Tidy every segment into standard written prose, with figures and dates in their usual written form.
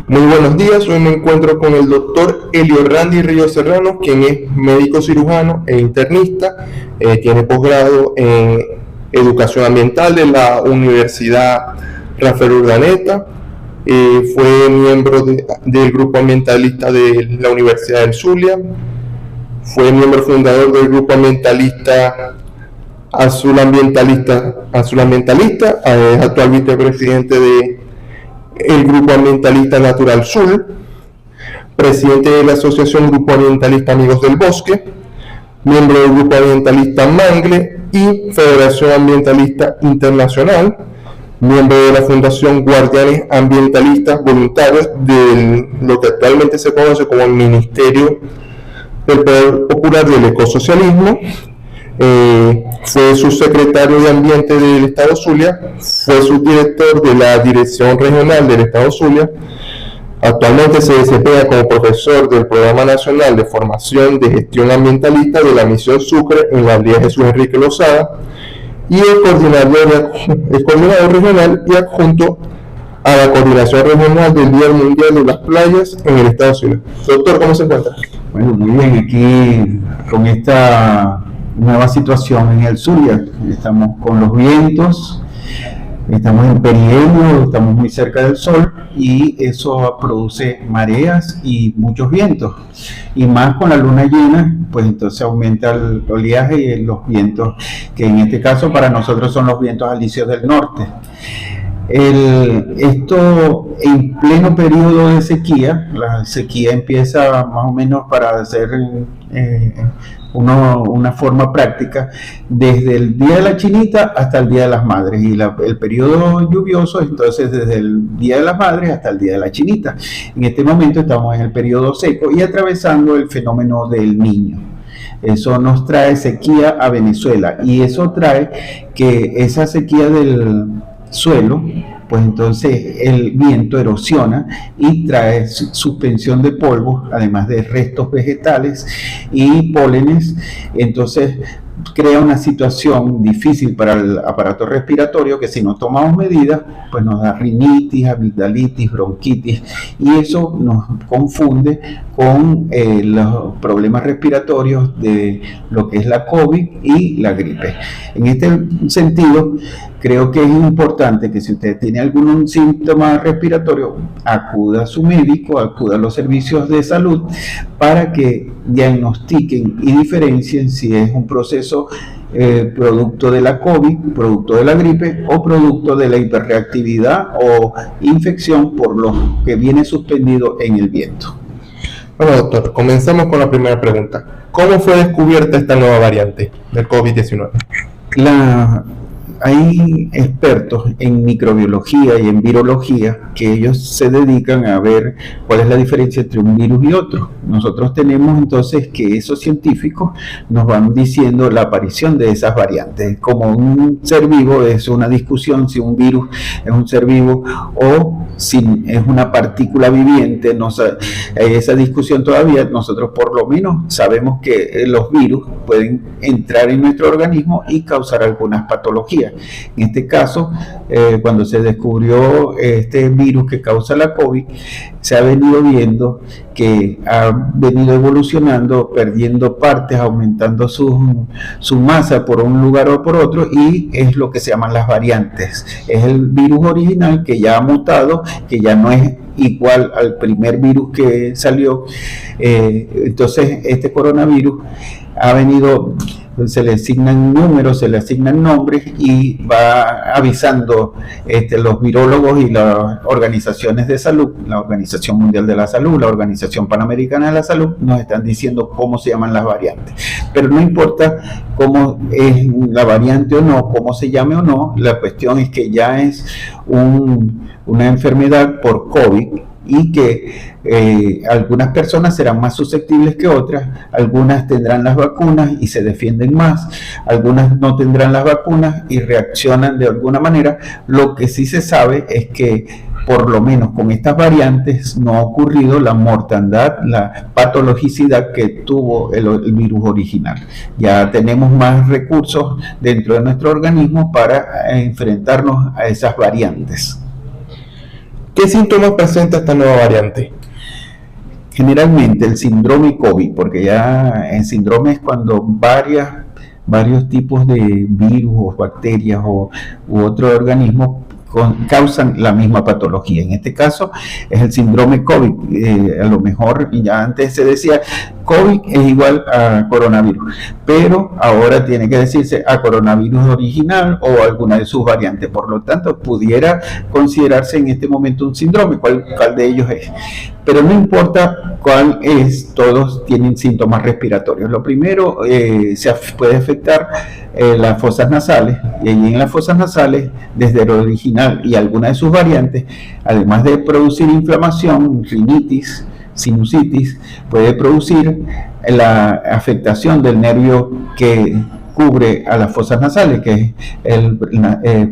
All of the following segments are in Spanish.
Muy buenos días, hoy me encuentro con el doctor Elio Randy Ríos Serrano, quien es médico cirujano e internista, tiene posgrado en educación ambiental de la Universidad Rafael Urdaneta, fue miembro del grupo ambientalista de la Universidad del Zulia, fue miembro fundador del grupo ambientalista Azul Ambientalista, es actual vicepresidente del Grupo Ambientalista Natural Sur, presidente de la Asociación Grupo Ambientalista Amigos del Bosque, miembro del Grupo Ambientalista Mangle y Federación Ambientalista Internacional, miembro de la Fundación Guardianes Ambientalistas Voluntarios de lo que actualmente se conoce como el Ministerio del Poder Popular del Ecosocialismo. Fue subsecretario de Ambiente del Estado Zulia, fue subdirector de la Dirección Regional del Estado Zulia, actualmente se desempeña como profesor del Programa Nacional de Formación de Gestión Ambientalista de la Misión Sucre en la Aldea Jesús Enrique Lozada y es coordinador regional y adjunto a la Coordinación Regional del Día Mundial de las Playas en el Estado Zulia. Doctor, ¿cómo se encuentra? Bueno, muy bien, aquí con esta nueva situación en el Zulia. Estamos con los vientos, estamos en perihelio, estamos muy cerca del sol y eso produce mareas y muchos vientos. Y más con la luna llena, pues entonces aumenta el oleaje y los vientos, que en este caso para nosotros son los vientos alisios del norte. Esto en pleno periodo de sequía, la sequía empieza más o menos para hacer una forma práctica desde el Día de la Chinita hasta el Día de las Madres y el periodo lluvioso entonces desde el Día de las Madres hasta el Día de la Chinita. En este momento estamos en el periodo seco y atravesando el fenómeno del Niño. Eso nos trae sequía a Venezuela y eso trae que esa sequía del suelo, pues entonces el viento erosiona y trae suspensión de polvo, además de restos vegetales y pólenes, entonces crea una situación difícil para el aparato respiratorio que si no tomamos medidas, pues nos da rinitis, amigdalitis, bronquitis y eso nos confunde con los problemas respiratorios de lo que es la COVID y la gripe. En este sentido, creo que es importante que si usted tiene algún síntoma respiratorio, acuda a su médico, acuda a los servicios de salud para que diagnostiquen y diferencien si es un proceso producto de la COVID, producto de la gripe o producto de la hiperreactividad o infección por lo que viene suspendido en el viento. Bueno, doctor, comenzamos con la primera pregunta. ¿Cómo fue descubierta esta nueva variante del COVID-19? Hay expertos en microbiología y en virología que ellos se dedican a ver cuál es la diferencia entre un virus y otro. Nosotros tenemos entonces que esos científicos nos van diciendo la aparición de esas variantes. Como un ser vivo es una discusión si un virus es un ser vivo o si es una partícula viviente. Esa discusión todavía nosotros por lo menos sabemos que los virus pueden entrar en nuestro organismo y causar algunas patologías. En este caso, cuando se descubrió este virus que causa la COVID, se ha venido viendo que ha venido evolucionando, perdiendo partes, aumentando su masa por un lugar o por otro, y es lo que se llaman las variantes. Es el virus original que ya ha mutado, que ya no es igual al primer virus que salió. Entonces, este coronavirus ha venido, se le asignan números, se le asignan nombres y va avisando los virólogos y las organizaciones de salud, la Organización Mundial de la Salud, la Organización Panamericana de la Salud, nos están diciendo cómo se llaman las variantes. Pero no importa cómo es la variante o no, cómo se llame o no, la cuestión es que ya es una enfermedad por COVID y que algunas personas serán más susceptibles que otras, algunas tendrán las vacunas y se defienden más, algunas no tendrán las vacunas y reaccionan de alguna manera. Lo que sí se sabe es que por lo menos con estas variantes no ha ocurrido la mortandad, la patologicidad que tuvo el virus original. Ya tenemos más recursos dentro de nuestro organismo para enfrentarnos a esas variantes. ¿Qué síntomas presenta esta nueva variante? Generalmente el síndrome COVID, porque ya el síndrome es cuando varios tipos de virus o bacterias u otros organismos causan la misma patología. En este caso es el síndrome COVID. A lo mejor ya antes se decía COVID es igual a coronavirus, pero ahora tiene que decirse a coronavirus original o alguna de sus variantes. Por lo tanto, pudiera considerarse en este momento un síndrome, cuál de ellos es. Pero no importa cuál es, todos tienen síntomas respiratorios. Lo primero, se puede afectar las fosas nasales, y allí en las fosas nasales, desde el original y alguna de sus variantes, además de producir inflamación, rinitis, sinusitis, puede producir la afectación del nervio que cubre a las fosas nasales, que es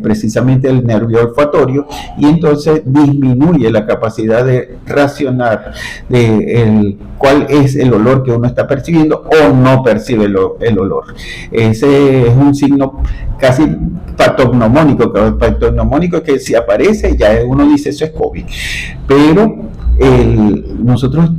precisamente el nervio olfatorio, y entonces disminuye la capacidad de racionar de cuál es el olor que uno está percibiendo o no percibe el olor. Ese es un signo casi patognomónico, que si aparece ya uno dice eso es COVID, pero nosotros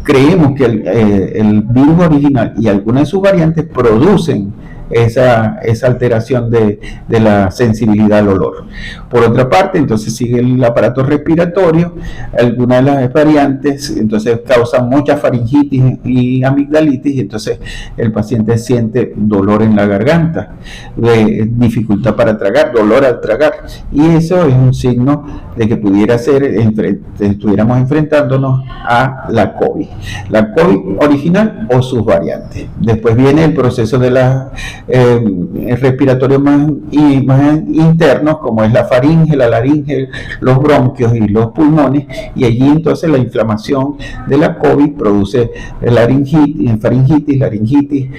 creemos que el virus original y algunas de sus variantes producen esa alteración de la sensibilidad al olor. Por otra parte, entonces sigue el aparato respiratorio, algunas de las variantes entonces causan mucha faringitis y amigdalitis, y entonces el paciente siente dolor en la garganta, dificultad para tragar, dolor al tragar, y eso es un signo de que pudiera ser, estuviéramos enfrentándonos a la COVID original o sus variantes. Después viene el proceso de la respiratorio más internos, como es la faringe, la laringe, los bronquios y los pulmones, y allí entonces la inflamación de la COVID produce faringitis, laringitis,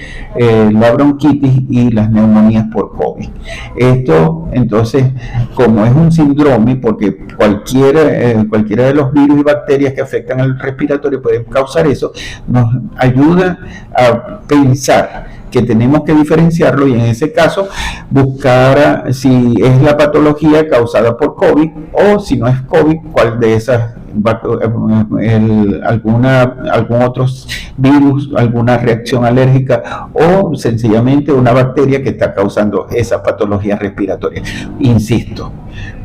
la bronquitis y las neumonías por COVID. Esto entonces, como es un síndrome, porque cualquiera de los virus y bacterias que afectan al respiratorio pueden causar eso, nos ayuda a pensar que tenemos que diferenciarlo, y en ese caso buscar si es la patología causada por COVID, o si no es COVID, cuál de esas, algún otro virus, alguna reacción alérgica, o sencillamente una bacteria que está causando esa patología respiratoria. Insisto,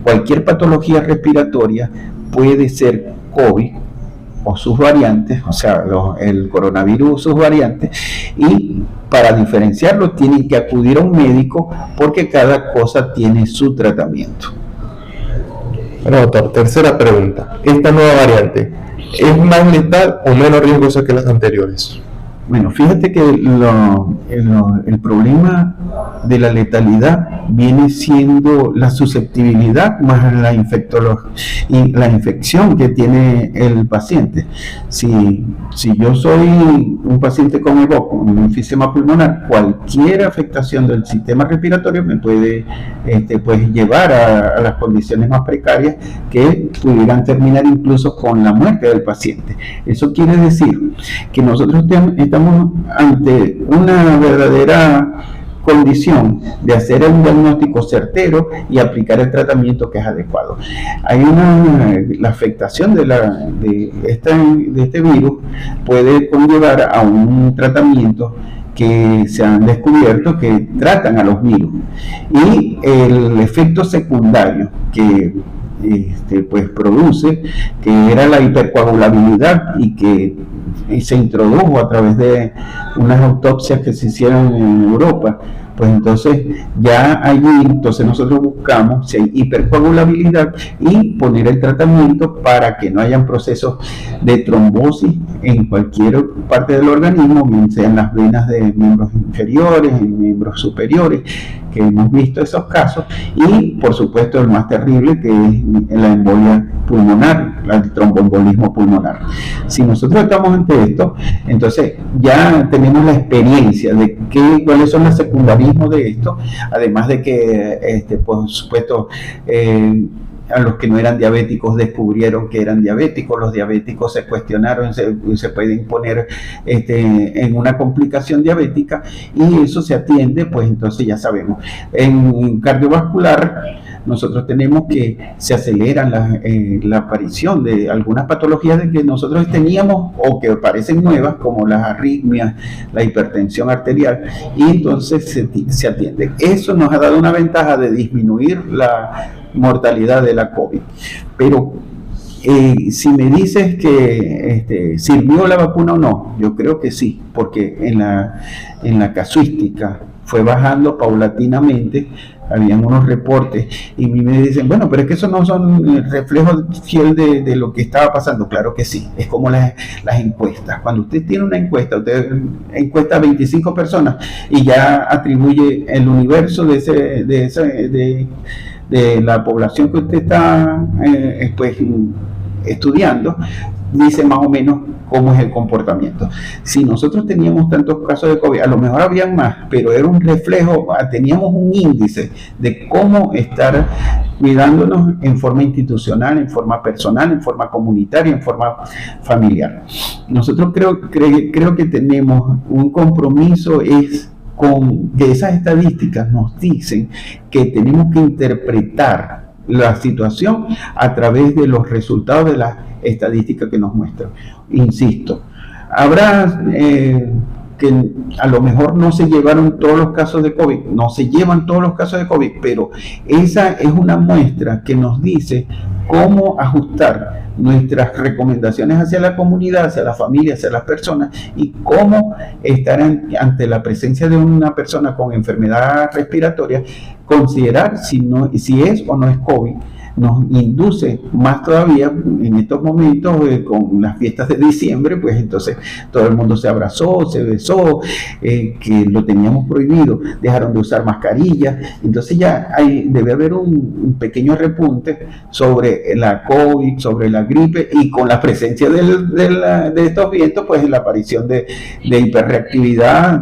cualquier patología respiratoria puede ser COVID o sus variantes, o sea, el coronavirus o sus variantes, y para diferenciarlo tienen que acudir a un médico, porque cada cosa tiene su tratamiento. Bueno, doctor, tercera pregunta. ¿Esta nueva variante es más letal o menos riesgosa que las anteriores? Bueno, fíjate que el problema de la letalidad viene siendo la susceptibilidad más la infección que tiene el paciente. Si yo soy un paciente con EBOC, un enfisema pulmonar, cualquier afectación del sistema respiratorio me puede pues llevar a las condiciones más precarias que pudieran terminar incluso con la muerte del paciente. Eso quiere decir que nosotros estamos ante una verdadera condición de hacer un diagnóstico certero y aplicar el tratamiento que es adecuado. La afectación de este virus puede conllevar a un tratamiento que se han descubierto que tratan a los virus, y el efecto secundario que pues produce, que era la hipercoagulabilidad, y se introdujo a través de unas autopsias que se hicieron en Europa, pues entonces ya allí entonces nosotros buscamos si hay hipercoagulabilidad y poner el tratamiento para que no hayan procesos de trombosis en cualquier parte del organismo, bien sea en las venas de miembros inferiores, en miembros superiores, que hemos visto esos casos, y por supuesto el más terrible, que es la embolia pulmonar, el tromboembolismo pulmonar. Si nosotros estamos ante esto, entonces ya tenemos la experiencia de cuáles son los secundarios de esto, además de que por supuesto a los que no eran diabéticos descubrieron que eran diabéticos, los diabéticos se cuestionaron, se puede imponer en una complicación diabética, y eso se atiende, pues entonces ya sabemos. En cardiovascular nosotros tenemos que se acelera la aparición de algunas patologías de que nosotros teníamos o que parecen nuevas, como las arritmias, la hipertensión arterial, y entonces se atiende. Eso nos ha dado una ventaja de disminuir la mortalidad de la COVID. Pero si me dices que sirvió la vacuna o no, yo creo que sí, porque en la casuística fue bajando paulatinamente. Habían unos reportes y me dicen, bueno, pero es que eso no son reflejos fiel de lo que estaba pasando. Claro que sí, es como las encuestas. Cuando usted tiene una encuesta, usted encuesta a 25 personas y ya atribuye el universo de la población que usted está estudiando, dice más o menos cómo es el comportamiento. Si nosotros teníamos tantos casos de COVID, a lo mejor habían más, pero era un reflejo, teníamos un índice de cómo estar cuidándonos en forma institucional, en forma personal, en forma comunitaria, en forma familiar. Nosotros creo que tenemos un compromiso con que esas estadísticas nos dicen que tenemos que interpretar la situación a través de los resultados de las estadísticas que nos muestran. Insisto, habrá que a lo mejor no se llevaron todos los casos de COVID, no se llevan todos los casos de COVID, pero esa es una muestra que nos dice cómo ajustar nuestras recomendaciones hacia la comunidad, hacia la familia, hacia las personas, y cómo estar ante la presencia de una persona con enfermedad respiratoria, considerar si es o no es COVID. Nos induce más todavía en estos momentos con las fiestas de diciembre, pues entonces todo el mundo se abrazó, se besó, que lo teníamos prohibido, dejaron de usar mascarillas, entonces ya debe haber un pequeño repunte sobre la COVID, sobre la gripe, y con la presencia de estos vientos, pues la aparición de hiperreactividad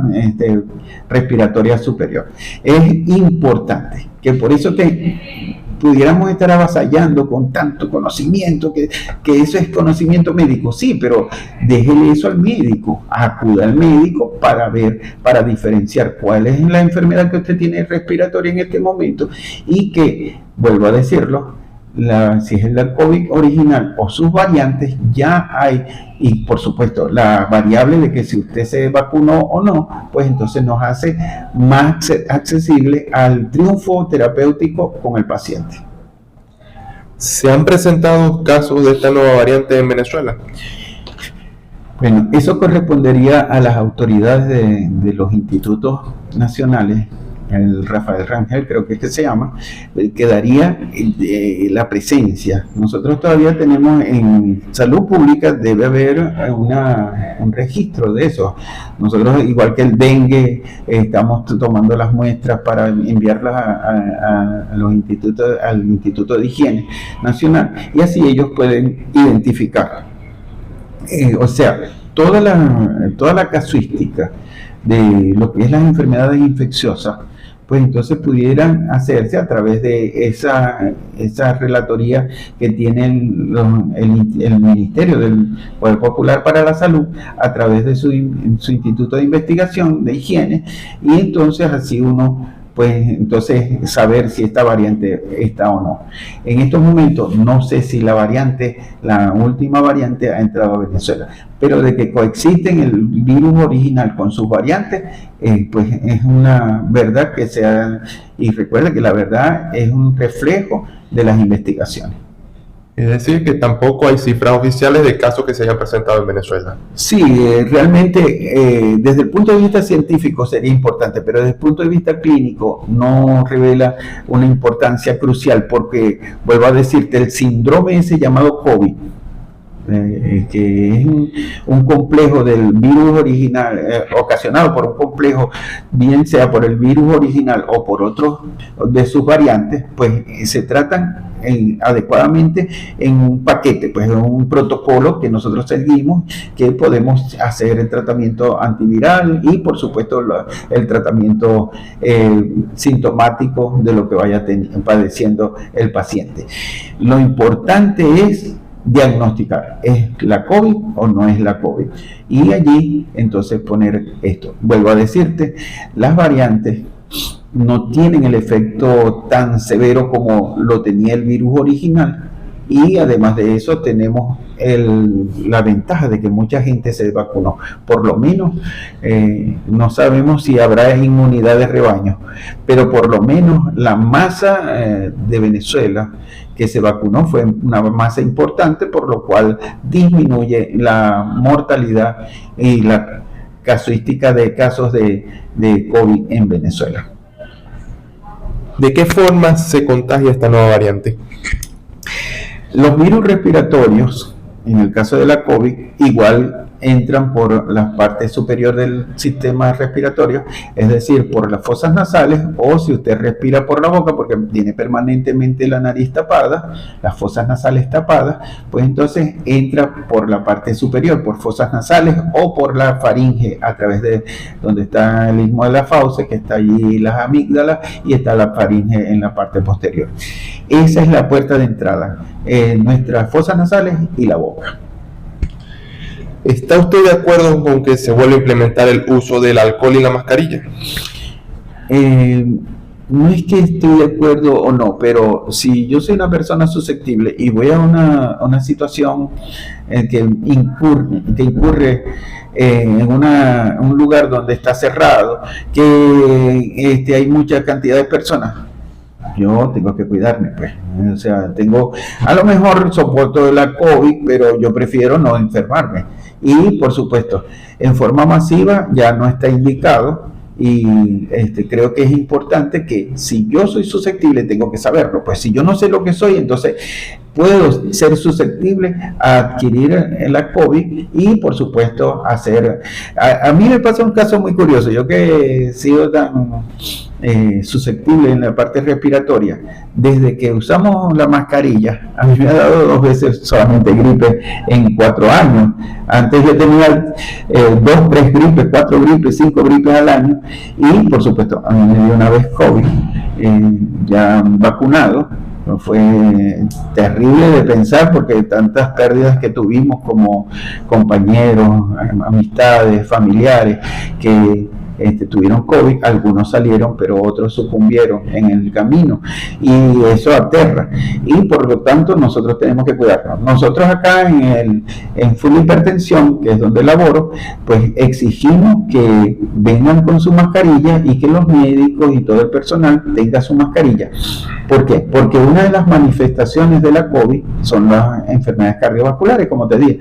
respiratoria superior. Es importante que por eso pudiéramos estar avasallando con tanto conocimiento, que eso es conocimiento médico, sí, pero déjele eso al médico, acuda al médico para diferenciar cuál es la enfermedad que usted tiene respiratoria en este momento, y que, vuelvo a decirlo, si es la COVID original o sus variantes, ya hay, y por supuesto la variable de que si usted se vacunó o no, pues entonces nos hace más accesible al triunfo terapéutico con el paciente. ¿Se han presentado casos de esta nueva variante en Venezuela? Bueno, eso correspondería a las autoridades de los institutos nacionales. El Rafael Rangel, creo que es que se llama, quedaría la presencia. Nosotros todavía tenemos en salud pública, debe haber un registro de eso. Nosotros, igual que el dengue, estamos tomando las muestras para enviarlas al Instituto de Higiene Nacional, y así ellos pueden identificar. O sea, toda la casuística de lo que es las enfermedades infecciosas, pues entonces pudieran hacerse a través de esa relatoría que tiene el Ministerio del Poder Popular para la Salud, a través de su Instituto de Investigación de Higiene, y entonces así uno pues entonces saber si esta variante está o no. En estos momentos no sé si la última variante ha entrado a Venezuela, pero de que coexisten el virus original con sus variantes, pues es una verdad que y recuerda que la verdad es un reflejo de las investigaciones. Es decir, que tampoco hay cifras oficiales de casos que se hayan presentado en Venezuela. Sí, realmente desde el punto de vista científico sería importante, pero desde el punto de vista clínico no revela una importancia crucial, porque, vuelvo a decirte, el síndrome ese llamado COVID, que es un complejo del virus original, ocasionado por un complejo, bien sea por el virus original o por otros de sus variantes, pues se tratan adecuadamente en un paquete, pues en un protocolo que nosotros seguimos, que podemos hacer el tratamiento antiviral y por supuesto el tratamiento sintomático de lo que vaya padeciendo el paciente. Lo importante es diagnosticar, ¿es la COVID o no es la COVID? Y allí entonces poner esto. Vuelvo a decirte, las variantes no tienen el efecto tan severo como lo tenía el virus original, y además de eso tenemos la ventaja de que mucha gente se vacunó. Por lo menos no sabemos si habrá inmunidad de rebaño, pero por lo menos la masa de Venezuela que se vacunó fue una masa importante, por lo cual disminuye la mortalidad y la casuística de casos de COVID en Venezuela. ¿De qué forma se contagia esta nueva variante? Los virus respiratorios, en el caso de la COVID, igual entran por la parte superior del sistema respiratorio, es decir, por las fosas nasales, o si usted respira por la boca porque tiene permanentemente la nariz tapada, las fosas nasales tapadas, pues entonces entra por la parte superior, por fosas nasales o por la faringe, a través de donde está el istmo de la fauce, que está allí las amígdalas, y está la faringe en la parte posterior. Esa es la puerta de entrada, nuestras fosas nasales y la boca. ¿Está usted de acuerdo con que se vuelva a implementar el uso del alcohol y la mascarilla? No es que estoy de acuerdo o no, pero si yo soy una persona susceptible y voy a una situación que incurre en un lugar donde está cerrado, que hay mucha cantidad de personas, yo tengo que cuidarme, pues. O sea, a lo mejor soporto la COVID, pero yo prefiero no enfermarme. Y, por supuesto, en forma masiva ya no está indicado, y creo que es importante que si yo soy susceptible tengo que saberlo. Pues si yo no sé lo que soy, entonces puedo ser susceptible a adquirir la COVID y, por supuesto, a mí me pasa un caso muy curioso. Yo que he sido tan susceptible en la parte respiratoria, desde que usamos la mascarilla, a mí me ha dado 2 veces solamente gripe en 4 años. Antes yo tenía 2, 3 gripes, 4 gripes, 5 gripes al año, y por supuesto a mí me dio una vez COVID, ya vacunado. Fue terrible de pensar, porque tantas pérdidas que tuvimos como compañeros, amistades, familiares que tuvieron COVID, algunos salieron, pero otros sucumbieron en el camino, y eso aterra, y por lo tanto nosotros tenemos que cuidarnos. Nosotros acá en Full Hipertensión, que es donde laboro, pues exigimos que vengan con su mascarilla y que los médicos y todo el personal tenga su mascarilla. ¿Por qué? Porque una de las manifestaciones de la COVID son las enfermedades cardiovasculares, como te dije.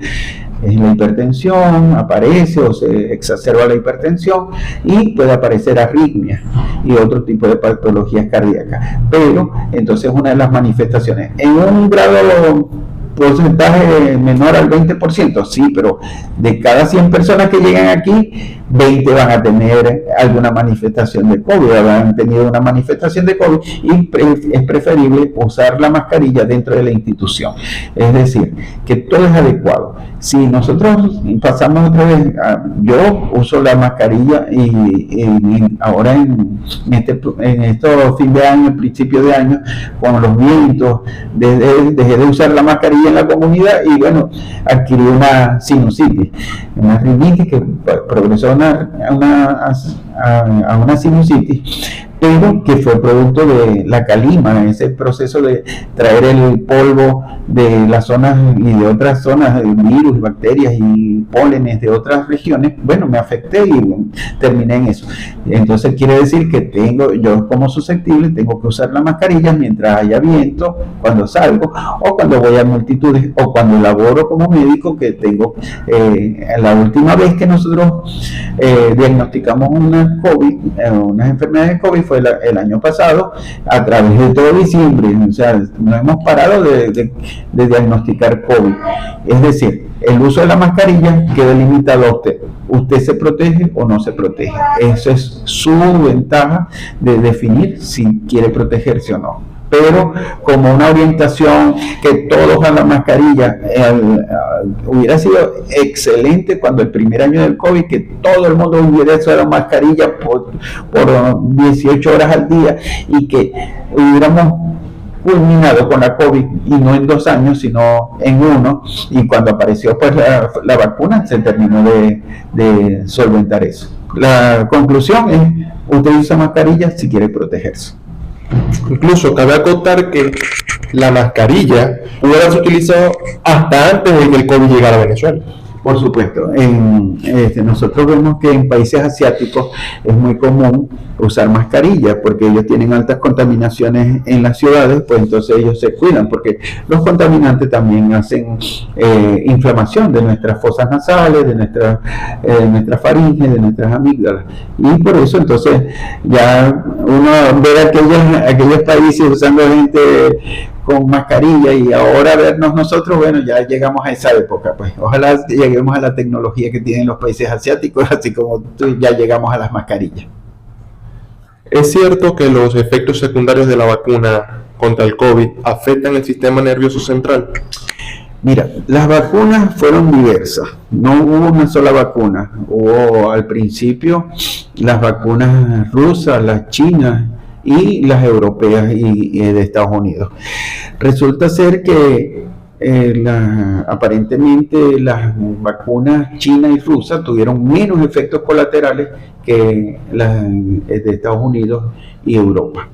Es la hipertensión, aparece o se exacerba la hipertensión, y puede aparecer arritmia y otro tipo de patologías cardíacas. Pero entonces una de las manifestaciones, en un grado porcentaje menor al 20%, sí, pero de cada 100 personas que llegan aquí, 20 van a tener alguna manifestación de COVID, han tenido una manifestación de COVID, y es preferible usar la mascarilla dentro de la institución. Es decir, que todo es adecuado. Si nosotros pasamos otra vez, yo uso la mascarilla y ahora en estos fin de año, principio de año, con los vientos, dejé de usar la mascarilla en la comunidad, y bueno, adquirí una sinusitis, una rinitis que progresó a una sinusitis, pero que fue producto de la calima, ese proceso de traer el polvo de las zonas y de otras zonas, virus, bacterias y pólenes de otras regiones. Bueno, me afecté y terminé en eso. Entonces quiere decir que yo como susceptible tengo que usar la mascarilla mientras haya viento, cuando salgo, o cuando voy a multitudes, o cuando laboro como médico, que tengo la última vez que nosotros diagnosticamos una COVID, unas enfermedades de COVID, fue el año pasado, a través de todo diciembre. O sea, no hemos parado de diagnosticar COVID. Es decir, el uso de la mascarilla queda limitado a usted. ¿Usted se protege o no se protege? Esa es su ventaja de definir si quiere protegerse o no. Pero como una orientación que todos a la mascarilla, hubiera sido excelente cuando el primer año del COVID, que todo el mundo hubiera usado la mascarilla por 18 horas al día, y que hubiéramos culminado con la COVID, y no en 2 años, sino en 1, y cuando apareció pues la vacuna se terminó de solventar eso. La conclusión es usted usa mascarilla si quiere protegerse. Incluso cabe acotar que la mascarilla pudo haberse utilizado hasta antes de que el COVID llegara a Venezuela. Por supuesto, nosotros vemos que en países asiáticos es muy común usar mascarillas porque ellos tienen altas contaminaciones en las ciudades, pues entonces ellos se cuidan porque los contaminantes también hacen inflamación de nuestras fosas nasales, de nuestra faringe, de nuestras amígdalas, y por eso entonces ya uno ve aquellos países usando gente con mascarilla y ahora vernos nosotros, bueno, ya llegamos a esa época, pues ojalá lleguemos a la tecnología que tienen los países asiáticos, así como ya llegamos a las mascarillas. ¿Es cierto que los efectos secundarios de la vacuna contra el COVID afectan el sistema nervioso central? Mira, las vacunas fueron diversas, no hubo una sola vacuna, hubo al principio las vacunas rusas, las chinas y las europeas y de Estados Unidos. Resulta ser que aparentemente las vacunas china y rusa tuvieron menos efectos colaterales que las de Estados Unidos y Europa.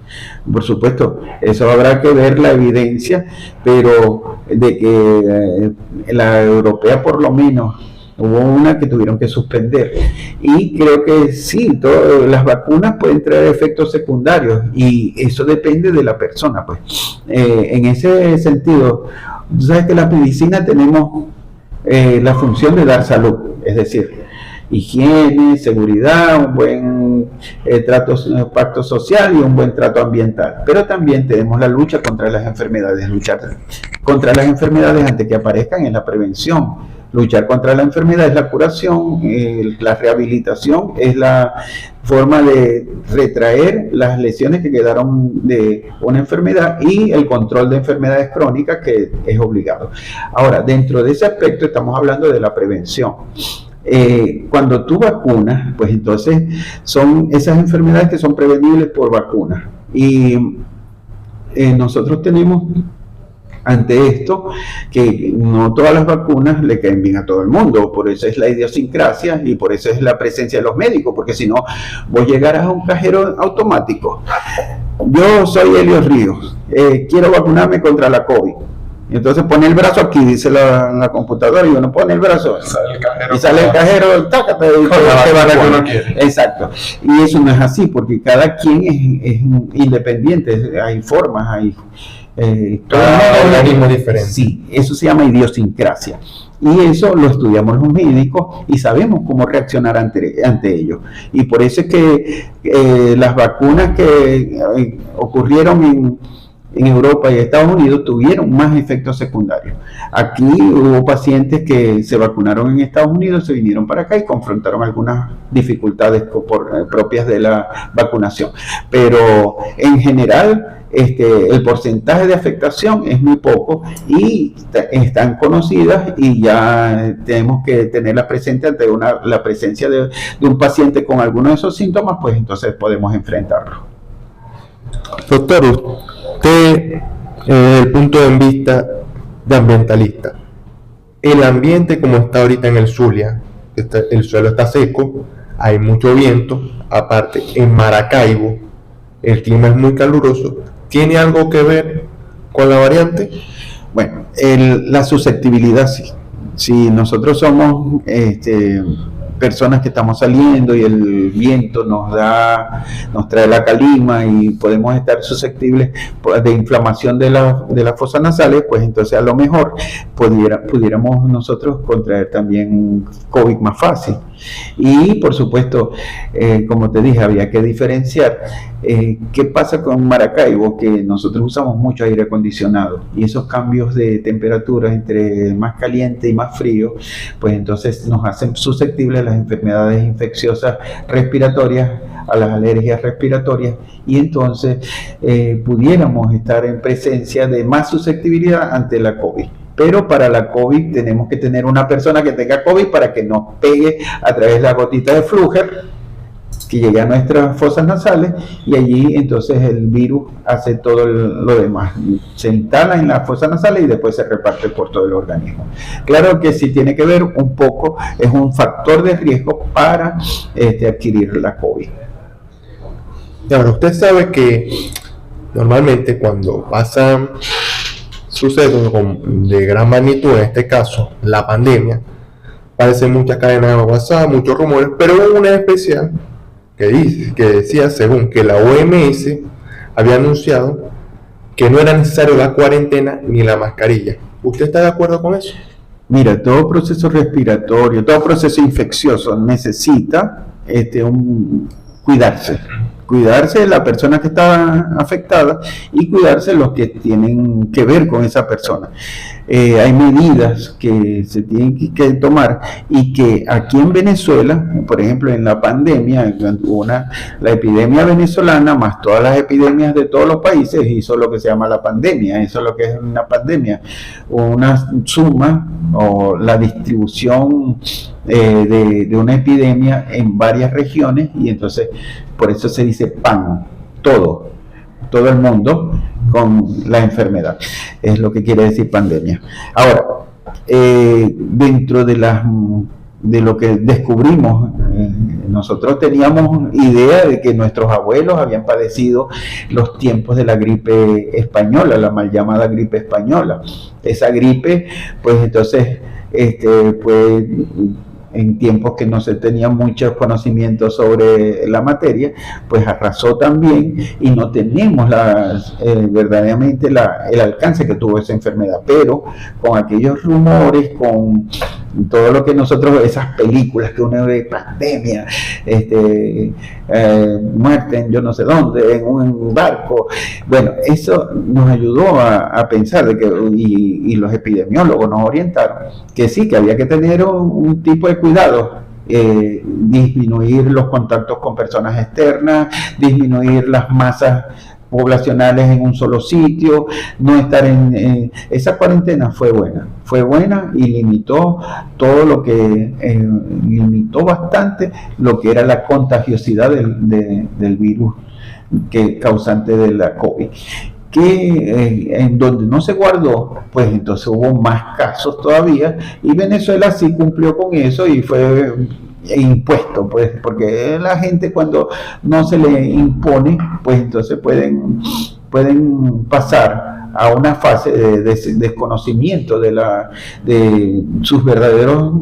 Por supuesto, eso habrá que ver la evidencia, pero de que la europea por lo menos hubo una que tuvieron que suspender, y creo que sí, las vacunas pueden traer efectos secundarios y eso depende de la persona, pues. En ese sentido, tú sabes que la medicina tenemos la función de dar salud, es decir, higiene, seguridad, un buen pacto social y un buen trato ambiental, pero también tenemos la lucha contra las enfermedades, luchar contra las enfermedades antes que aparezcan en la prevención. Luchar contra la enfermedad es la curación, la rehabilitación es la forma de retraer las lesiones que quedaron de una enfermedad y el control de enfermedades crónicas que es obligado. Ahora, dentro de ese aspecto estamos hablando de la prevención. Cuando tú vacunas, pues entonces son esas enfermedades que son prevenibles por vacunas. Y nosotros tenemos ante esto que no todas las vacunas le caen bien a todo el mundo, por eso es la idiosincrasia y por eso es la presencia de los médicos, porque si no, vos llegarás a un cajero automático. Yo soy Elio Ríos, quiero vacunarme contra la COVID. Entonces pone el brazo aquí, dice la computadora, y uno pone el brazo y sale el cajero, tácate, y te va a vacunar. Exacto. Y eso no es así, porque cada quien es independiente, hay formas, hay cada organismo diferente. Sí, eso se llama idiosincrasia. Y eso lo estudiamos los médicos y sabemos cómo reaccionar ante ello. Y por eso es que las vacunas que ocurrieron en Europa y Estados Unidos tuvieron más efectos secundarios. Aquí hubo pacientes que se vacunaron en Estados Unidos, se vinieron para acá y confrontaron algunas dificultades propias de la vacunación. Pero en general, el porcentaje de afectación es muy poco y están conocidas, y ya tenemos que tenerlas presentes ante la presencia de un paciente con alguno de esos síntomas, pues entonces podemos enfrentarlo. Doctor, usted, desde el punto de vista de ambientalista, el ambiente como está ahorita en el Zulia, el suelo está seco, hay mucho viento, aparte en Maracaibo el clima es muy caluroso, ¿tiene algo que ver con la variante? Bueno, la susceptibilidad sí. Si nosotros somos personas que estamos saliendo y el viento nos trae la calima y podemos estar susceptibles de inflamación de las fosas nasales, pues entonces a lo mejor pudiéramos nosotros contraer también COVID más fácil. Y por supuesto, como te dije, había que diferenciar qué pasa con Maracaibo, que nosotros usamos mucho aire acondicionado, y esos cambios de temperatura entre más caliente y más frío, pues entonces nos hacen susceptibles a las enfermedades infecciosas respiratorias, a las alergias respiratorias, y entonces pudiéramos estar en presencia de más susceptibilidad ante la COVID. Pero para la COVID tenemos que tener una persona que tenga COVID para que nos pegue a través de la gotita de Fluger, que llegue a nuestras fosas nasales, y allí entonces el virus hace todo lo demás. Se instala en las fosas nasales y después se reparte por todo el organismo. Claro que sí tiene que ver un poco, es un factor de riesgo para adquirir la COVID. Ahora, usted sabe que normalmente cuando pasan sucesos de gran magnitud, en este caso la pandemia, aparecen muchas cadenas de WhatsApp, muchos rumores, pero hubo una especial que decía, según que la OMS había anunciado que no era necesario la cuarentena ni la mascarilla. ¿Usted está de acuerdo con eso? Mira, todo proceso respiratorio, todo proceso infeccioso necesita cuidarse de la persona que está afectada y cuidarse los que tienen que ver con esa persona. Hay medidas que se tienen que tomar y que aquí en Venezuela, por ejemplo en la pandemia, la epidemia venezolana más todas las epidemias de todos los países hizo lo que se llama la pandemia. Eso es lo que es una pandemia, una suma o la distribución de una epidemia en varias regiones, y entonces por eso se dice pan, todo el mundo con la enfermedad, es lo que quiere decir pandemia. Ahora, dentro de lo que descubrimos, nosotros teníamos idea de que nuestros abuelos habían padecido los tiempos de la gripe española, la mal llamada gripe española. Esa gripe, pues entonces, pues en tiempos que no se tenía muchos conocimientos sobre la materia, pues arrasó también y no tenemos verdaderamente el alcance que tuvo esa enfermedad, pero con aquellos rumores, con todo lo que nosotros, esas películas que uno ve, pandemia, muerte en yo no sé dónde, en un barco, bueno, eso nos ayudó a pensar de que, y los epidemiólogos nos orientaron, que sí, que había que tener un tipo de cuidado, disminuir los contactos con personas externas, disminuir las masas poblacionales en un solo sitio, no estar esa cuarentena fue buena y limitó todo lo que, limitó bastante lo que era la contagiosidad del virus causante de la COVID. Que en donde no se guardó, pues entonces hubo más casos todavía, y Venezuela sí cumplió con eso y fue impuesto, pues, porque la gente cuando no se le impone, pues entonces pueden pasar a una fase de desconocimiento de sus verdaderos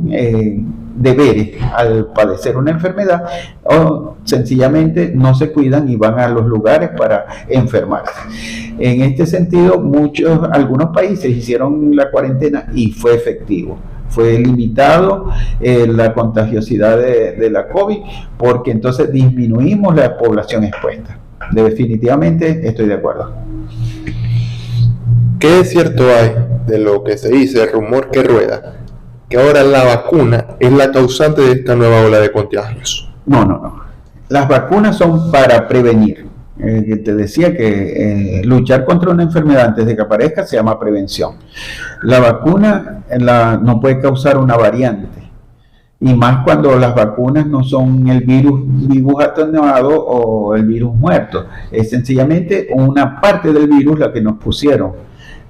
deberes al padecer una enfermedad, o sencillamente no se cuidan y van a los lugares para enfermarse. En este sentido, algunos países hicieron la cuarentena y fue efectivo. Fue limitado la contagiosidad de la COVID, porque entonces disminuimos la población expuesta. Definitivamente estoy de acuerdo. ¿Qué de cierto hay de lo que se dice, el rumor que rueda, que ahora la vacuna es la causante de esta nueva ola de contagios? No. Las vacunas son para prevenir. Te decía que luchar contra una enfermedad antes de que aparezca se llama prevención. La vacuna no puede causar una variante, y más cuando las vacunas no son el virus atenuado o el virus muerto, es sencillamente una parte del virus la que nos pusieron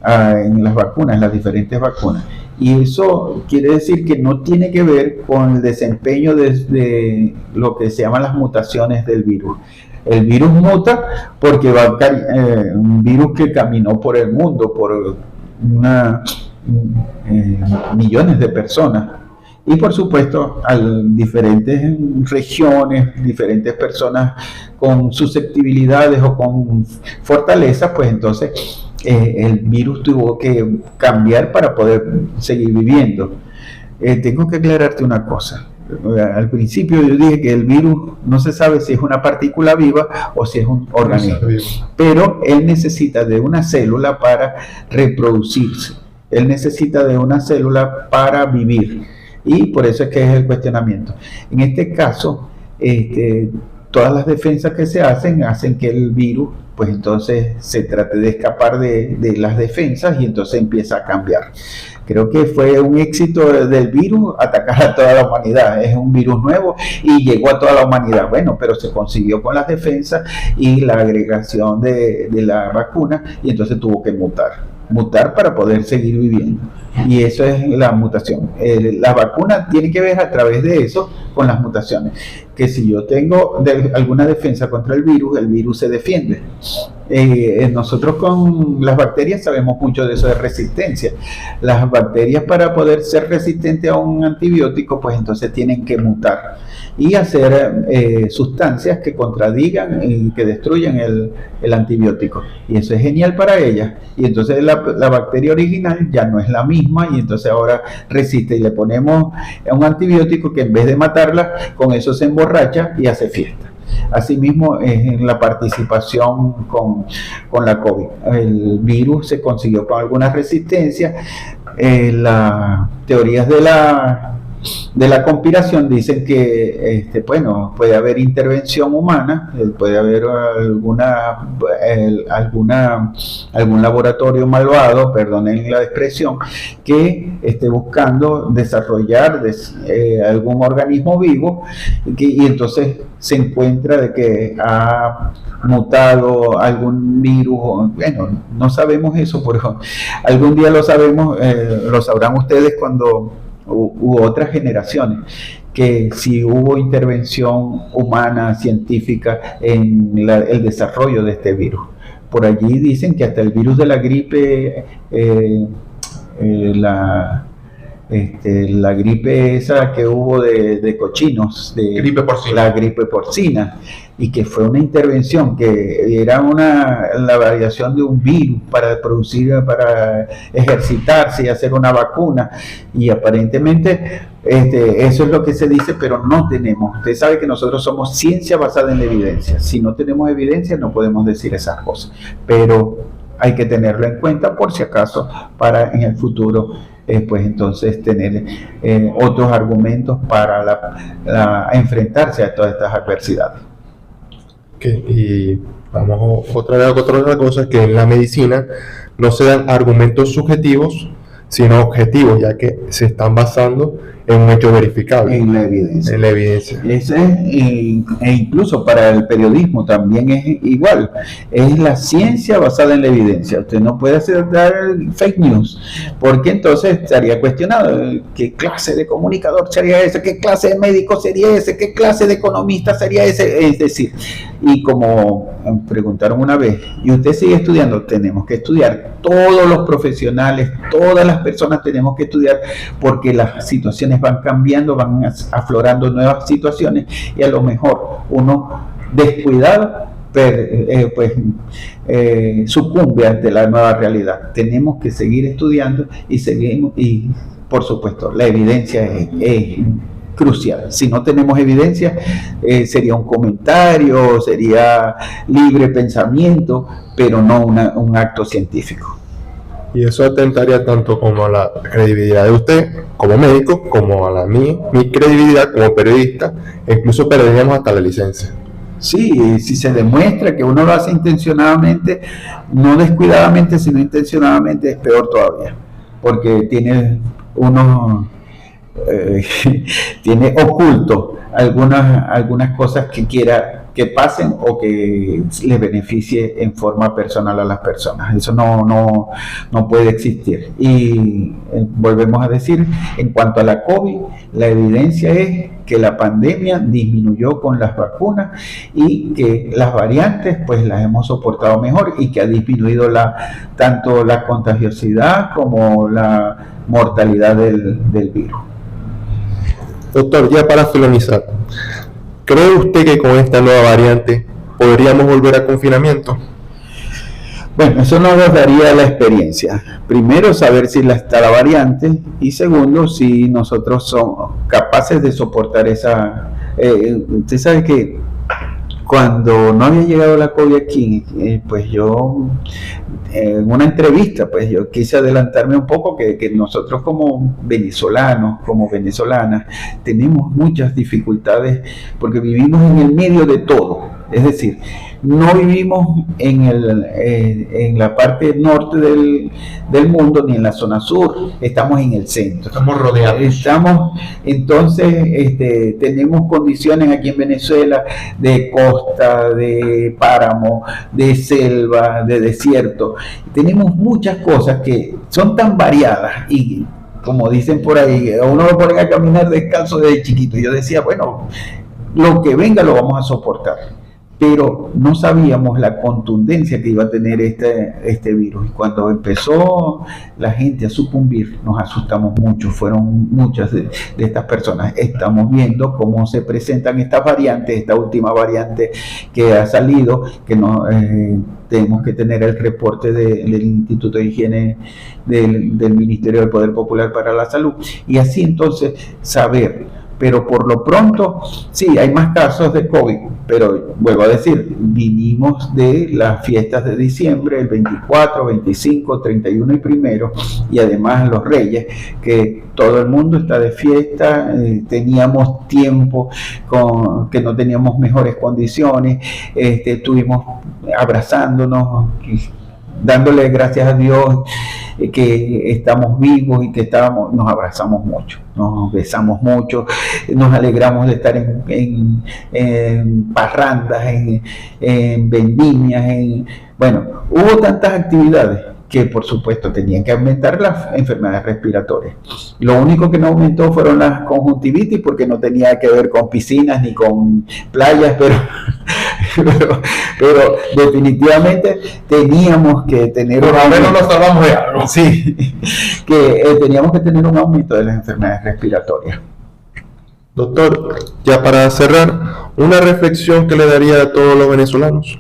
en las vacunas, las diferentes vacunas. Y eso quiere decir que no tiene que ver con el desempeño de lo que se llaman las mutaciones del virus. El virus muta porque un virus que caminó por el mundo, por millones de personas. Y por supuesto, a diferentes regiones, diferentes personas con susceptibilidades o con fortalezas, pues entonces el virus tuvo que cambiar para poder seguir viviendo. Tengo que aclararte una cosa. Al principio yo dije que el virus no se sabe si es una partícula viva o si es un organismo, pero él necesita de una célula para reproducirse, él necesita de una célula para vivir, y por eso es que es el cuestionamiento. En este caso, todas las defensas que se hacen que el virus, pues entonces se trate de escapar de las defensas y entonces empieza a cambiar. Creo que fue un éxito del virus atacar a toda la humanidad. Es un virus nuevo y llegó a toda la humanidad. Bueno, pero se consiguió con las defensas y la agregación de la vacuna, y entonces tuvo que mutar para poder seguir viviendo. Y eso es la mutación. La vacuna tiene que ver a través de eso con las mutaciones. Que si yo tengo alguna defensa contra el virus se defiende. Nosotros con las bacterias sabemos mucho de eso de resistencia. Las bacterias, para poder ser resistentes a un antibiótico, pues entonces tienen que mutar y hacer sustancias que contradigan y que destruyan el antibiótico. Y eso es genial para ellas. Y entonces la bacteria original ya no es la misma y entonces ahora resiste. Y le ponemos un antibiótico que en vez de matarla, con eso se emborracha y hace fiesta. Asimismo, en la participación con la COVID. El virus se consiguió con alguna resistencia. Las teorías de la conspiración dicen que puede haber intervención humana, puede haber algún laboratorio malvado, perdonen la expresión, que esté buscando desarrollar algún organismo vivo y entonces se encuentra de que ha mutado algún virus. Bueno, no sabemos eso, pero algún día lo sabemos, lo sabrán ustedes cuando u otras generaciones, que si hubo intervención humana, científica en el desarrollo de este virus. Por allí dicen que hasta el virus de la gripe, la gripe esa que hubo de cochinos, gripe porcina. La gripe porcina, y que fue una intervención, que era la variación de un virus para ejercitarse y hacer una vacuna, y aparentemente eso es lo que se dice, pero no tenemos. Usted sabe que nosotros somos ciencia basada en la evidencia. Si no tenemos evidencia no podemos decir esas cosas, pero hay que tenerlo en cuenta por si acaso para en el futuro pues entonces tener otros argumentos para enfrentarse a todas estas adversidades. Okay. Y vamos otra cosa, que en la medicina no se dan argumentos subjetivos, sino objetivos, ya que se están basando en un hecho verificable. En la evidencia. En la evidencia. E incluso para el periodismo también es igual. Es la ciencia basada en la evidencia. Usted no puede dar fake news, porque entonces estaría cuestionado qué clase de comunicador sería ese, qué clase de médico sería ese, qué clase de economista sería ese. Es decir, y como preguntaron una vez, ¿y usted sigue estudiando? Tenemos que estudiar. Todos los profesionales, todas las personas tenemos que estudiar, porque las situaciones van cambiando, van aflorando nuevas situaciones, y a lo mejor uno descuidado sucumbe ante la nueva realidad. Tenemos que seguir estudiando y por supuesto la evidencia es crucial. Si no tenemos evidencia, sería un comentario, sería libre pensamiento, pero no un acto científico. Y eso atentaría tanto como a la credibilidad de usted como médico, como a mi credibilidad como periodista, e incluso perderíamos hasta la licencia. Sí, si se demuestra que uno lo hace intencionadamente, no descuidadamente, sino intencionadamente, es peor todavía, porque tiene tiene oculto algunas cosas que quiera que pasen o que les beneficie en forma personal a las personas. Eso no puede existir. Y volvemos a decir, en cuanto a la COVID, la evidencia es que la pandemia disminuyó con las vacunas y que las variantes pues las hemos soportado mejor, y que ha disminuido tanto la contagiosidad como la mortalidad del virus. Doctor, ya para finalizar, ¿cree usted que con esta nueva variante podríamos volver a confinamiento? Bueno, eso nos daría la experiencia. Primero, saber si está la variante, y segundo, si nosotros somos capaces de soportar esa. Usted sabe que cuando no había llegado la COVID aquí, pues yo, en una entrevista, pues yo quise adelantarme un poco, que nosotros como venezolanos, como venezolanas, tenemos muchas dificultades porque vivimos en el medio de todo. Es decir, no vivimos en la parte norte del mundo ni en la zona sur, estamos en el centro. Estamos rodeados. Entonces, tenemos condiciones aquí en Venezuela de costa, de páramo, de selva, de desierto. Tenemos muchas cosas que son tan variadas y como dicen por ahí, a uno lo ponen a caminar descalzo desde chiquito. Yo decía, bueno, lo que venga lo vamos a soportar. Pero no sabíamos la contundencia que iba a tener este virus. Y cuando empezó la gente a sucumbir, nos asustamos mucho. Fueron muchas de estas personas. Estamos viendo cómo se presentan estas variantes, esta última variante que ha salido, que no tenemos que tener el reporte del Instituto de Higiene del Ministerio del Poder Popular para la Salud. Y así entonces saber. Pero por lo pronto, sí, hay más casos de COVID, pero vuelvo a decir, vinimos de las fiestas de diciembre, el 24, 25, 31 y 1, y además los Reyes, que todo el mundo está de fiesta, teníamos tiempo que no teníamos mejores condiciones, estuvimos abrazándonos, dándole gracias a Dios que estamos vivos y que nos abrazamos mucho, nos besamos mucho, nos alegramos de estar en parrandas, en vendimias, bueno, hubo tantas actividades que por supuesto tenían que aumentar las enfermedades respiratorias. Lo único que no aumentó fueron las conjuntivitis, porque no tenía que ver con piscinas ni con playas, pero definitivamente teníamos que tener por lo menos nos salvamos de algo. Sí, que teníamos que tener un aumento de las enfermedades respiratorias. Doctor, ya para cerrar, una reflexión que le daría a todos los venezolanos.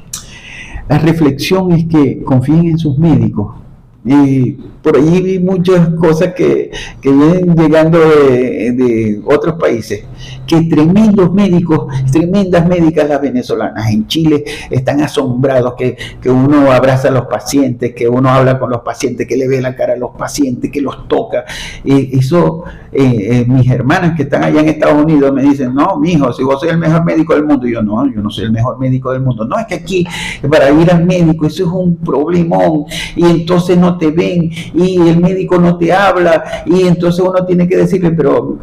La reflexión es que confíen en sus médicos. Y por allí vi muchas cosas que vienen llegando de otros países, que tremendos médicos, tremendas médicas las venezolanas en Chile están asombrados que uno abraza a los pacientes, que uno habla con los pacientes, que le ve la cara a los pacientes, que los toca. Eso, mis hermanas que están allá en Estados Unidos me dicen, no, mijo, si vos sois el mejor médico del mundo. Y yo no soy el mejor médico del mundo. No, es que aquí para ir al médico eso es un problemón, y entonces no te ven y el médico no te habla, y entonces uno tiene que decirle, pero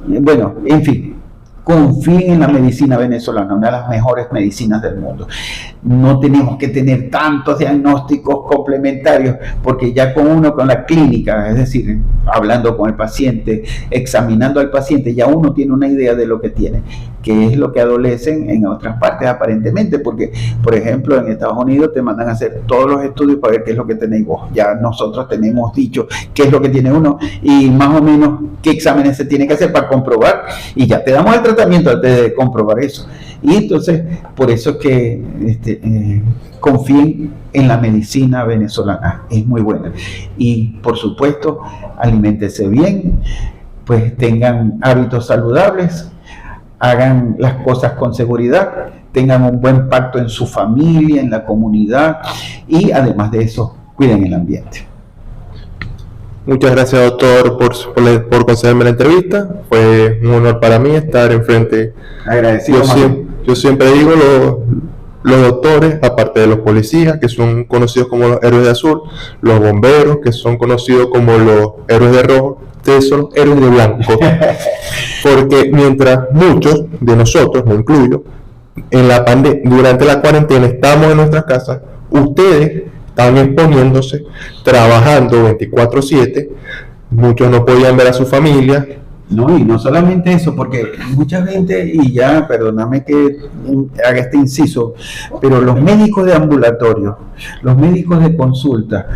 bueno, en fin, confíen en la medicina venezolana, una de las mejores medicinas del mundo. No tenemos que tener tantos diagnósticos complementarios, porque ya con la clínica, es decir, hablando con el paciente, examinando al paciente, ya uno tiene una idea de lo que tiene, que es lo que adolecen en otras partes aparentemente, porque por ejemplo en Estados Unidos te mandan a hacer todos los estudios para ver qué es lo que tenéis vos. Ya nosotros tenemos dicho qué es lo que tiene uno y más o menos qué exámenes se tiene que hacer para comprobar, y ya te damos el tratamiento antes de comprobar eso. Y entonces por eso es que confíen en la medicina venezolana, es muy buena. Y por supuesto, aliméntense bien, pues tengan hábitos saludables, hagan las cosas con seguridad, tengan un buen pacto en su familia, en la comunidad, y además de eso, cuiden el ambiente. Muchas gracias, doctor, por concederme la entrevista. Fue un honor para mí estar enfrente. Agradecido. Yo siempre digo, los doctores, aparte de los policías, que son conocidos como los héroes de azul, los bomberos, que son conocidos como los héroes de rojo, ustedes son héroes de blanco. Porque mientras muchos de nosotros, me incluyo, durante la cuarentena estamos en nuestras casas, ustedes estaban exponiéndose, trabajando 24/7, muchos no podían ver a su familia. No, y no solamente eso, porque mucha gente, y ya, perdóname que haga este inciso, pero los médicos de ambulatorio, los médicos de consulta,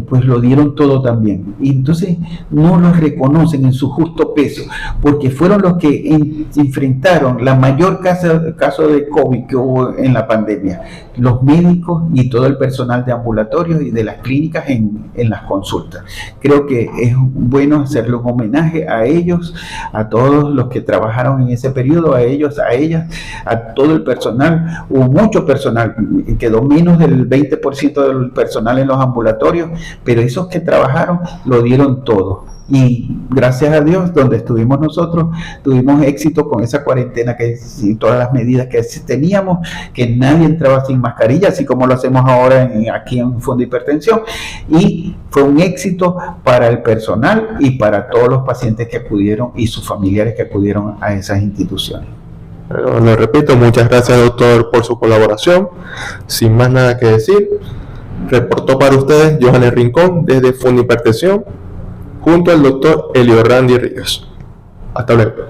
pues lo dieron todo también. Y entonces no los reconocen en su justo peso, porque fueron los que enfrentaron la mayor caso de COVID que hubo en la pandemia. Los médicos y todo el personal de ambulatorios y de las clínicas en las consultas. Creo que es bueno hacerle un homenaje a ellos, a todos los que trabajaron en ese periodo, a ellos, a ellas, a todo el personal. Hubo mucho personal, quedó menos del 20% del personal en los ambulatorios, pero esos que trabajaron lo dieron todo. Y gracias a Dios, donde estuvimos nosotros, tuvimos éxito con esa cuarentena y todas las medidas que teníamos, que nadie entraba sin mascarilla, así como lo hacemos ahora aquí en Fondo Hipertensión. Y fue un éxito para el personal y para todos los pacientes que acudieron y sus familiares que acudieron a esas instituciones. Bueno, lo repito, muchas gracias, doctor, por su colaboración. Sin más nada que decir, reportó para ustedes Johannes Rincón desde Fondo Hipertensión. junto al doctor Elio Randy Ríos. Hasta luego.